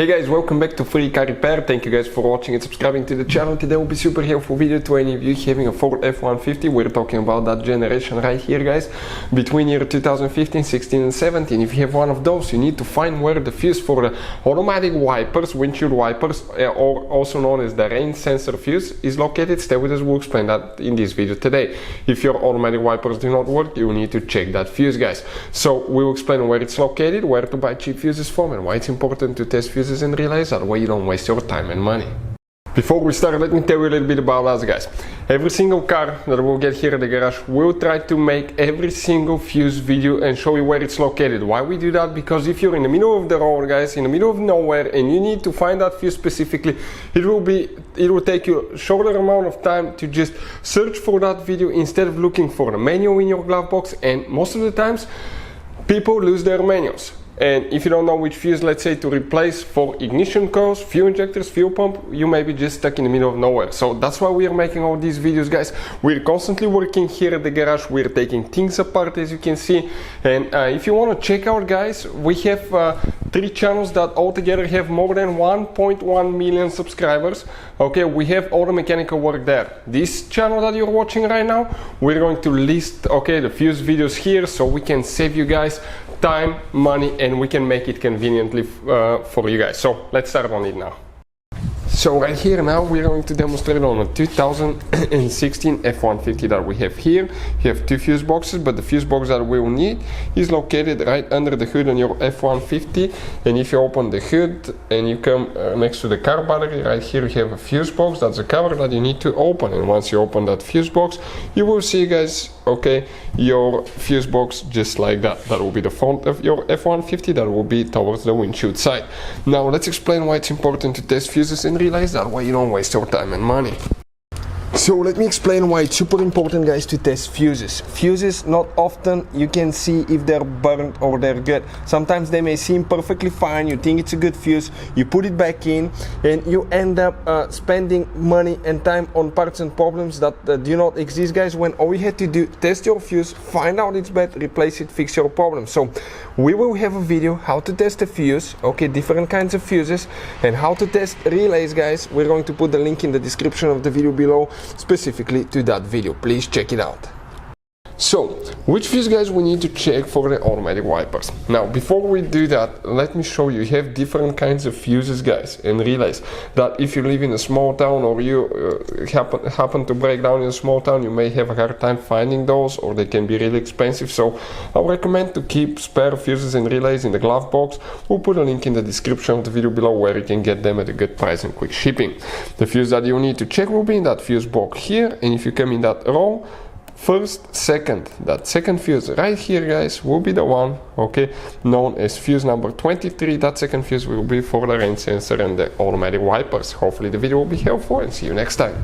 Hey guys, welcome back to Free Car Repair. Thank you guys for watching and subscribing to the channel. Today will be super helpful video to any of you having a Ford F-150. We're talking about that generation right here, guys, between year 2015, 16 and 17. If you have one of those, you need to find where the fuse for the automatic wipers, windshield wipers, or also known as the rain sensor fuse, is located. Stay with us, we'll explain that in this video today. If your automatic wipers do not work, you need to check that fuse, guys. So we'll explain where it's located, where to buy cheap fuses from, and why it's important to test fuses and realize that way you don't waste your time and money. Before we start, let me tell you a little bit about us, guys. Every single car that we'll get here at the garage, we'll try to make every single fuse video and show you where it's located. Why we do that? Because if you're in the middle of the road, guys, in the middle of nowhere, and you need to find that fuse specifically, it will take you a shorter amount of time to just search for that video instead of looking for the manual in your glove box. And most of the times people lose their manuals. And if you don't know which fuse, let's say, to replace for ignition coils, fuel injectors, fuel pump, you may be just stuck in the middle of nowhere. So that's why we are making all these videos, guys. We're constantly working here at the garage. We're taking things apart, as you can see. And if you want to check out, guys, we have 3 channels that altogether have more than 1.1 million subscribers. Okay, we have all the mechanical work there. This channel that you're watching right now, we're going to list, okay, the fuse videos here so we can save you guys time, money, and we can make it conveniently for you guys. So let's start on it now. So right here now we're going to demonstrate on a 2016 F-150 that we have here. You have 2 fuse boxes, but the fuse box that we will need is located right under the hood on your F-150. And if you open the hood and you come next to the car battery, right here you have a fuse box. That's a cover that you need to open. And once you open that fuse box, you will see, guys, okay, your fuse box just like that. That will be the front of your F-150. That will be towards the windshield side. Now let's explain why it's important to test fuses and realize that way you don't waste your time and money. So let me explain why it's super important, guys, to test fuses. Fuses, not often you can see if they're burnt or they're good. Sometimes they may seem perfectly fine, you think it's a good fuse, you put it back in, and you end up spending money and time on parts and problems that do not exist, guys, when all you had to do, test your fuse, find out it's bad, replace it, fix your problem. So we will have a video how to test a fuse, okay, different kinds of fuses, and how to test relays, guys. We're going to put the link in the description of the video below, specifically to that video. Please check it out. So, which fuse, guys, we need to check for the automatic wipers? Now, before we do that, let me show you. You have different kinds of fuses, guys, and realize that if you live in a small town or you happen to break down in a small town, you may have a hard time finding those, or they can be really expensive. So I recommend to keep spare fuses and relays in the glove box. We'll put a link in the description of the video below where you can get them at a good price and quick shipping. The fuse that you need to check will be in that fuse box here, and if you come in that row, first, second, that second fuse right here, guys, will be the one, okay, known as fuse number 23. That second fuse will be for the rain sensor and the automatic wipers. Hopefully the video will be helpful, and see you next time.